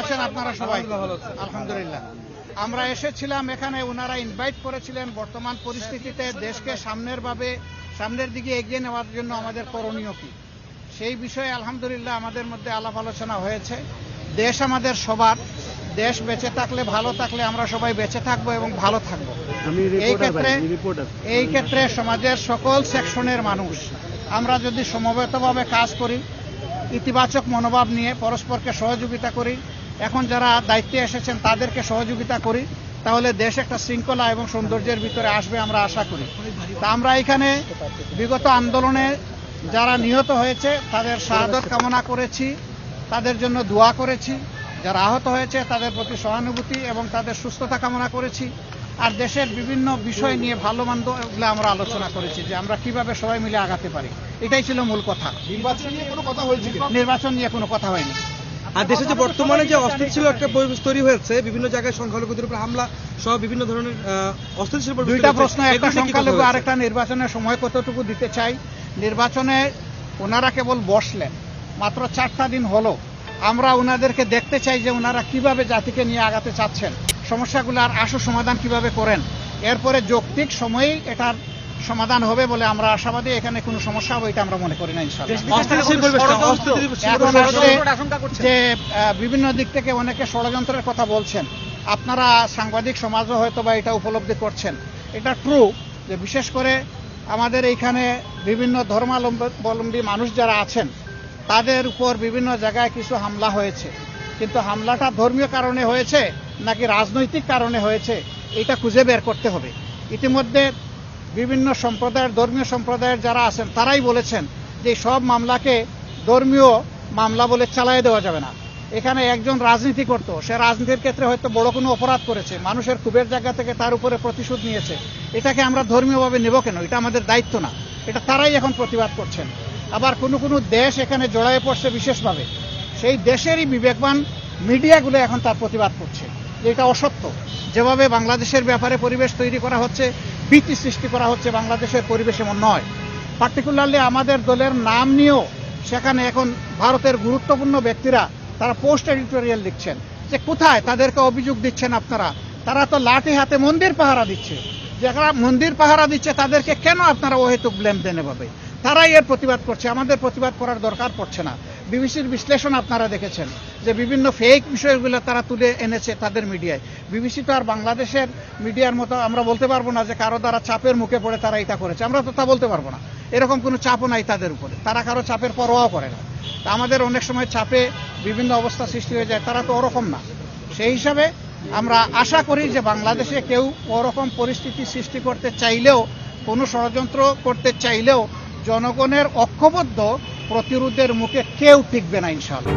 আছেন আপনারা সবাই? আলহামদুলিল্লাহ। আমরা এসেছিলাম এখানে, ওনারা ইনভাইট করেছিলেন বর্তমান পরিস্থিতিতে দেশকে সামনের দিকে এগিয়ে নেওয়ার জন্য আমাদের করণীয় কি, সেই বিষয়ে আলহামদুলিল্লাহ আমাদের মধ্যে আলাপ আলোচনা হয়েছে। দেশ আমাদের সবার, দেশ বেঁচে থাকলে, ভালো থাকলে আমরা সবাই বেঁচে থাকবো এবং ভালো থাকবো। এই ক্ষেত্রে সমাজের সকল সেকশনের মানুষ আমরা যদি সমবেতভাবে কাজ করি, ইতিবাচক মনোভাব নিয়ে পরস্পরকে সহযোগিতা করি, এখন যারা দায়িত্বে এসেছেন তাদেরকে সহযোগিতা করি, তাহলে দেশ একটা শৃঙ্খলা এবং সৌন্দর্যের ভিতরে আসবে আমরা আশা করি। তা আমরা এখানে বিগত আন্দোলনে যারা নিহত হয়েছে তাদের শাহাদত কামনা করেছি, তাদের জন্য দোয়া করেছি। যারা আহত হয়েছে তাদের প্রতি সহানুভূতি এবং তাদের সুস্থতা কামনা করেছি। আর দেশের বিভিন্ন বিষয় নিয়ে ভালো মন্দ এগুলো আমরা আলোচনা করেছি যে আমরা কিভাবে সবাই মিলে আগাতে পারি। এটাই ছিল মূল কথা। নির্বাচন নিয়ে কোনো কথা হয়েছিল? নির্বাচন নিয়ে কোনো কথা হয়নি। আর দেশে যে বর্তমানে যে অস্থিতিশীল একটা পরিবেশ তৈরি হয়েছে, বিভিন্ন জায়গায় সংখ্যালঘুদের উপর হামলা সহ বিভিন্ন ধরনের অস্থিতিশীল পরিবেশ, দুইটা প্রশ্ন, একটা সংখ্যালঘু আর একটা নির্বাচনের সময় কতটুকু দিতে চাই। নির্বাচনে ওনারা কেবল বসলেন, মাত্র 4টা দিন হলো। আমরা ওনাদেরকে দেখতে চাই যে ওনারা কিভাবে জাতিকে নিয়ে আগাতে চাচ্ছেন, সমস্যাগুলো আর আশু সমাধান কিভাবে করেন। এরপরে যৌক্তিক সময়েই এটার সমাধান হবে বলে আমরা আশাবাদী। এখানে কোনো সমস্যা হবে এটা আমরা মনে করি না ইনশাআল্লাহ। এখন আসলে যে বিভিন্ন দিক থেকে অনেকে ষড়যন্ত্রের কথা বলছেন, আপনারা সাংবাদিক সমাজও হয়তো বা এটা উপলব্ধি করছেন। এটা ট্রু যে বিশেষ করে আমাদের এইখানে বিভিন্ন ধর্মাবলম্বী মানুষ যারা আছেন তাদের উপর বিভিন্ন জায়গায় কিছু হামলা হয়েছে, কিন্তু হামলাটা ধর্মীয় কারণে হয়েছে নাকি রাজনৈতিক কারণে হয়েছে এটা খুঁজে বের করতে হবে। ইতিমধ্যে বিভিন্ন সম্প্রদায়ের, ধর্মীয় সম্প্রদায়ের যারা আছেন তারাই বলেছেন যে সব মামলাকে ধর্মীয় মামলা বলে চালিয়ে দেওয়া যাবে না। এখানে একজন রাজনীতি করতো, সে রাজনীতির ক্ষেত্রে হয়তো বড় কোনো অপরাধ করেছে, মানুষের ক্ষোভের জায়গা থেকে তার উপরে প্রতিশোধ নিয়েছে, এটাকে আমরা ধর্মীয়ভাবে নেব কেন? এটা আমাদের দায়িত্ব না। এটা তারাই এখন প্রতিবাদ করছেন। আবার কোনো দেশ এখানে জড়ায়ে পড়ছে বিশেষভাবে, সেই দেশেরই বিবেকবান মিডিয়াগুলো এখন তার প্রতিবাদ করছে যে এটা অসত্য। যেভাবে বাংলাদেশের ব্যাপারে পরিবেশ তৈরি করা হচ্ছে, ভীতি সৃষ্টি করা হচ্ছে, বাংলাদেশের পরিবেশ এমন নয়। পার্টিকুলারলি আমাদের দলের নাম নিয়েও সেখানে এখন ভারতের গুরুত্বপূর্ণ ব্যক্তিরা তারা পোস্ট এডিটোরিয়াল লিখছেন যে কোথায় তাদেরকে অভিযোগ দিচ্ছেন আপনারা, তারা তো লাঠি হাতে মন্দির পাহারা দিচ্ছে। যারা মন্দির পাহারা দিচ্ছে তাদেরকে কেন আপনারা অহেতুক ব্লেম দেন? এভাবে তারাই এর প্রতিবাদ করছে, আমাদের প্রতিবাদ করার দরকার পড়ছে না। বিবিসির বিশ্লেষণ আপনারা দেখেছেন যে বিভিন্ন ফেক বিষয়গুলো তারা তুলে এনেছে তাদের মিডিয়ায়। বিবিসি তো আর বাংলাদেশের মিডিয়ার মতো আমরা বলতে পারবো না যে কারো দ্বারা চাপের মুখে পড়ে তারা এটা করেছে, আমরা তো তা বলতে পারবো না। এরকম কোনো চাপও নাই তাদের উপরে, তারা কারো চাপের পরোয়াও করে না। তা আমাদের অনেক সময় চাপে বিভিন্ন অবস্থা সৃষ্টি হয়ে যায়, তারা তো ওরকম না। সেই হিসাবে আমরা আশা করি যে বাংলাদেশে কেউ ওরকম পরিস্থিতি সৃষ্টি করতে চাইলেও, কোনো ষড়যন্ত্র করতে চাইলেও জনগণের ঐক্যবদ্ধ প্রতিরোধের মুখে কেউ টিকবে না ইনশাআল্লাহ।